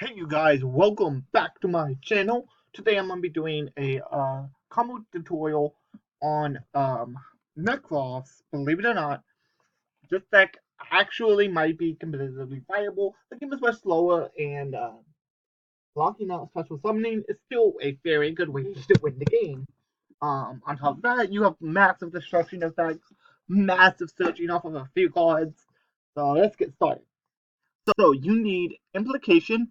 Hey you guys, welcome back to my channel. Today I'm gonna be doing a combo tutorial on Nekroz. Believe it or not, this deck actually might be competitively viable. The game is much slower and blocking out special summoning is still a very good way to win the game. On top of that, you have massive destruction effects, massive searching off of a few cards. So let's get started. So you need implication,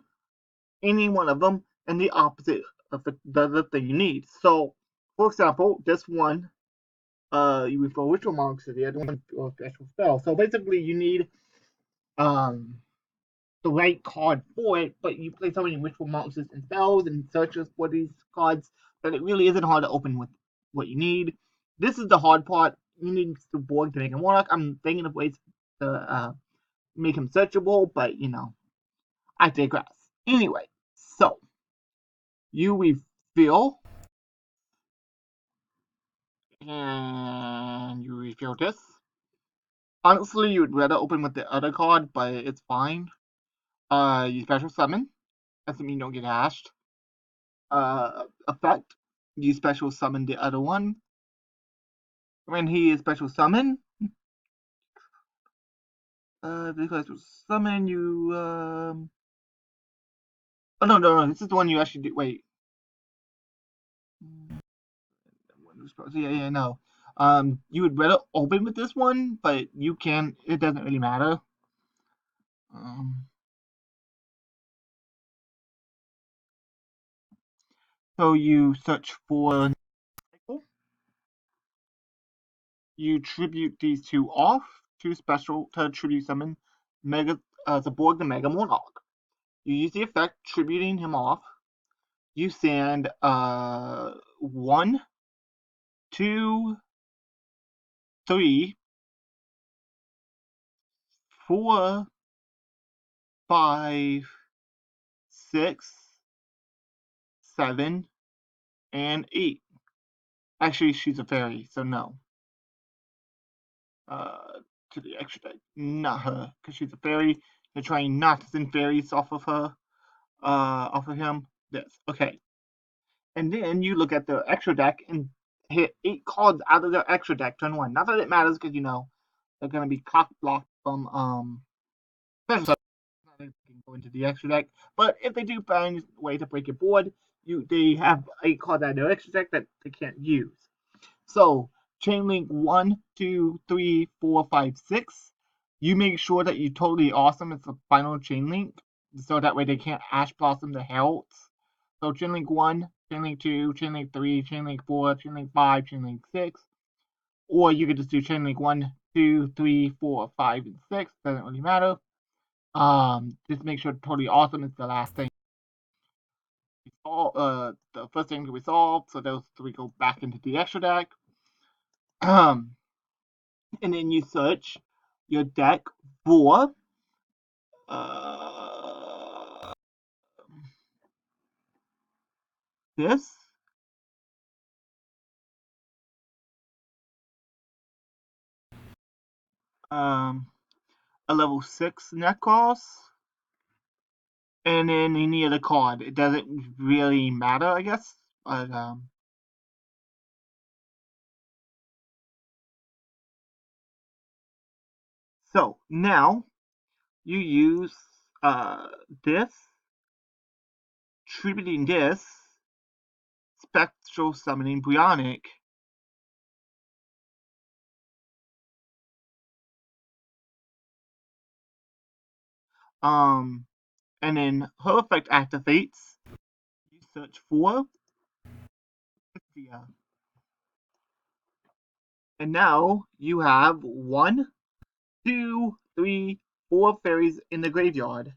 any one of them, and the opposite of the thing you need. So, for example, this one, you refer ritual monks to the other one or special spell. So basically, you need um the right card for it, but you play so many ritual monks and spells and searches for these cards that it really isn't hard to open with what you need. This is the hard part. You need the board to make him work. I'm thinking of ways to make him searchable, but I digress. Anyway, so you refill and you refill this. Honestly, you would rather open with the other card, but it's fine. You special summon. Doesn't mean you don't get hashed. Effect. You special summon the other one. When he is special summon, the special summon you. Oh no! This is the one you actually do. Wait. Yeah, no. You would rather open with this one, but you can. It doesn't really matter. Um, so you search for. You tribute these two off. Two special to tribute summon Zaborg the Mega Monarch. You use the effect tributing him off. You send 1, 2, 3, 4, 5, 6, 7, and 8. Actually, she's a fairy, so no. To the extra deck, not her, because she's a fairy. They're trying not to send fairies off of her, off of him. Yes, okay. And then you look at the extra deck and hit 8 cards out of their extra deck turn 1. Not that it matters because they're gonna be cock blocked from special stuff. They can go into the extra deck. But if they do find a way to break your board, they have 8 cards out of their extra deck that they can't use. So chain link 1, 2, 3, 4, 5, 6. You make sure that you totally awesome is the final chain link, so that way they can't Ash Blossom the Heralds. So chain link 1, chain link 2, chain link 3, chain link 4, chain link 5, chain link 6. Or you could just do chain link 1, 2, 3, 4, 5, and 6. Doesn't really matter. Just make sure totally awesome is the last thing. The first thing to resolve, so those 3 go back into the extra deck. And then you search your deck for this. A level 6 Nekroz. And then any other card. It doesn't really matter, I guess. But so now you use this, tributing this, spectral summoning Bionic. And then her effect activates. You search for Cynthia. And now you have 1, 2, 3, 4 fairies in the graveyard.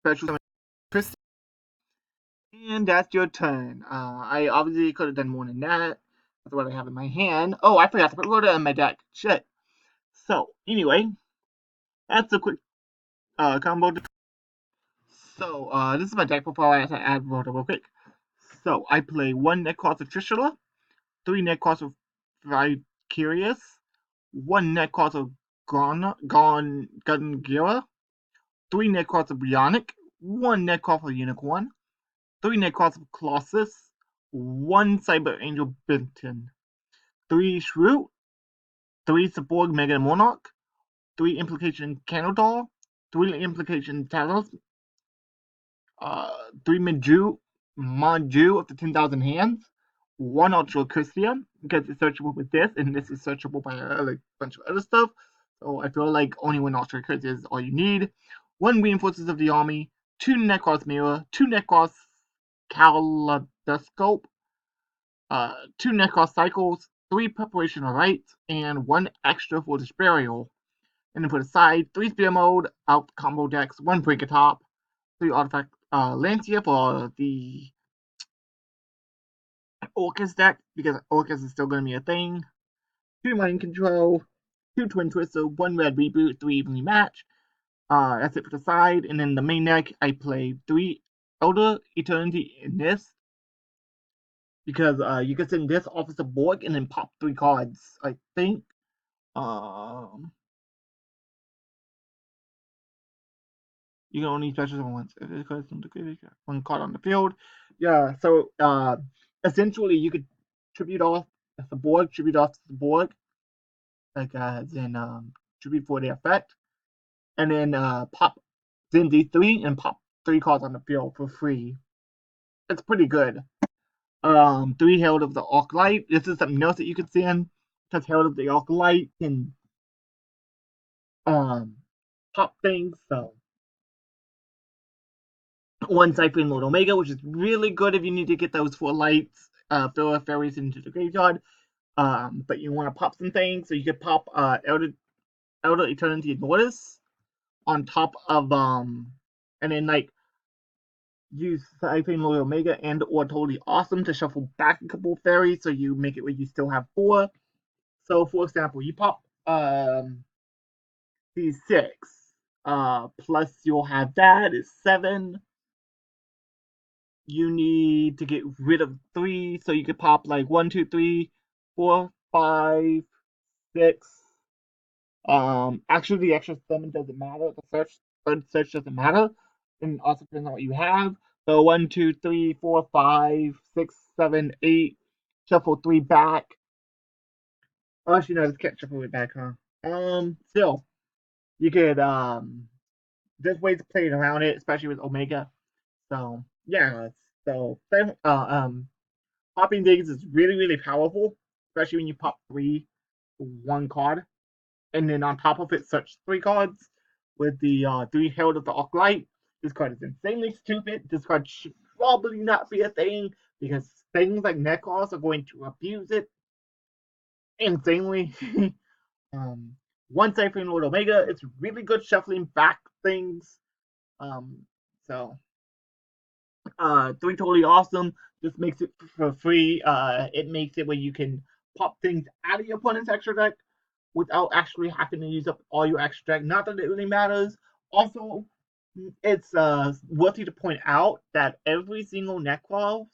Special summon Kristen. And that's your turn. I obviously could have done more than that. That's what I have in my hand. Oh, I forgot to put Rhoda in my deck. Shit. So, anyway, that's a quick combo. So, this is my deck before I have to add Rhoda real quick. So, I play 1 Nekroz of Trishula, 3 Nekroz of Vicarious, 1 Nekroz of Gungira, 3 Nekroz of Bionic, 1 Nekroz of Unicorn, 3 Nekroz of Colossus, 1 Cyber Angel Benton, 3 Shrew, 3 Cyborg Mega Monarch, 3 Implication Canodar, 3 Implication Talos, 3 Manju of the 10,000 Hands, 1 Ultra Christian, because it's searchable with this, and this is searchable by a bunch of other stuff. So I feel like only 1 Ultra Christian is all you need. 1 Reinforcements of the Army, 2 Nekroz Mirror, 2 Nekroz Kaleidoscope, 2 Nekroz Cycles, 3 Preparation of Rites, and 1 extra for this burial. And then put aside 3 Spear Mode, out combo decks, 1 Break Top, 3 Artifact Lancia for the Orcus deck, because Orcus is still going to be a thing, 2 Mind Control, 2 Twin Twister, 1 Red Reboot, 3 Evenly Match. That's it for the side. And then the main deck, I play 3 Elder Eternity in this, because you can send this off as a board and then pop 3 cards, I think. You can only special summon once. One card on the field. Yeah, so essentially you could tribute off the board, like then tribute for the effect, and then pop then D3 and pop 3 cards on the field for free. It's pretty good. 3 Herald of the Arc Light. This is something else that you could send, because Herald of the Arc Light can pop things, so 1 Cypher Mode Omega, which is really good if you need to get those 4 lights, fill fairies into the graveyard. But you want to pop some things, so you could pop Elder Eternity Notice on top of and then like use Cypher Mode Omega and or Totally Awesome to shuffle back a couple of fairies, so you make it where you still have 4. So for example, you pop these 6, plus you'll have that is 7. You need to get rid of 3, so you could pop like 1, 2, 3, 4, 5, 6. Actually, the extra 7 doesn't matter. The search doesn't matter, and also depends on what you have. So 1, 2, 3, 4, 5, 6, 7, 8. Shuffle 3 back. Oh, actually, no, this can't shuffle it back, huh? Still, you could there's ways to play around it, especially with Omega. So yeah, so popping things is really, really powerful, especially when you pop 3 1 card. And then on top of it, search 3 cards with the 3 Herald of the Arc Light. This card is insanely stupid. This card should probably not be a thing, because things like Nekroz are going to abuse it insanely. 1 Cypher Lord Omega, it's really good shuffling back things. So 3 Totally Awesome just makes it for free. It makes it where you can pop things out of your opponent's extra deck without actually having to use up all your extra deck. Not that it really matters. Also, it's worthy to point out that every single Nekroz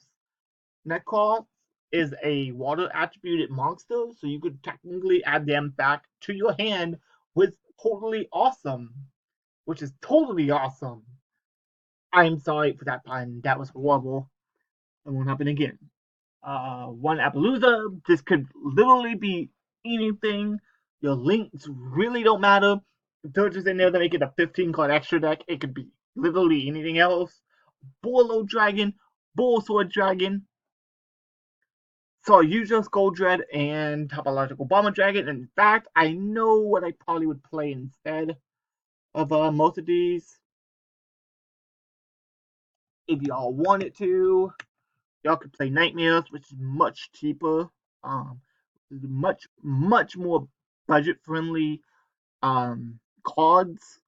is a water attributed monster, so you could technically add them back to your hand with Totally Awesome, which is totally awesome. I'm sorry for that pun. That was horrible. It won't happen again. 1 Appaloosa. This could literally be anything. Your links really don't matter. If they're just in there to make it a 15 card extra deck, it could be literally anything else. Borlo Dragon, Bull Sword Dragon, Saryuja Skull Dread, and Topological Bomber Dragon. In fact, I know what I probably would play instead of most of these. If y'all wanted to, y'all could play Nightmares, which is much cheaper. Much more budget friendly cards.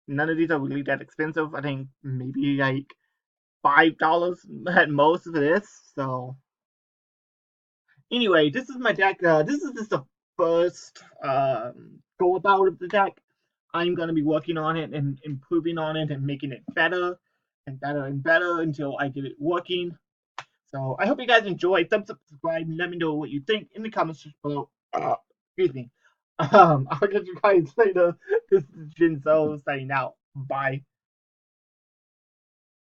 None of these are really that expensive. I think maybe like $5 at most for this. So anyway, this is my deck. This is just the first go about of the deck. I'm gonna be working on it and improving on it and making it better and better and better until I get it working. So I hope you guys enjoy. Thumbs up, subscribe, and let me know what you think in the comments below. Excuse me. I'll get you guys later. This is Jinzo signing out. Bye.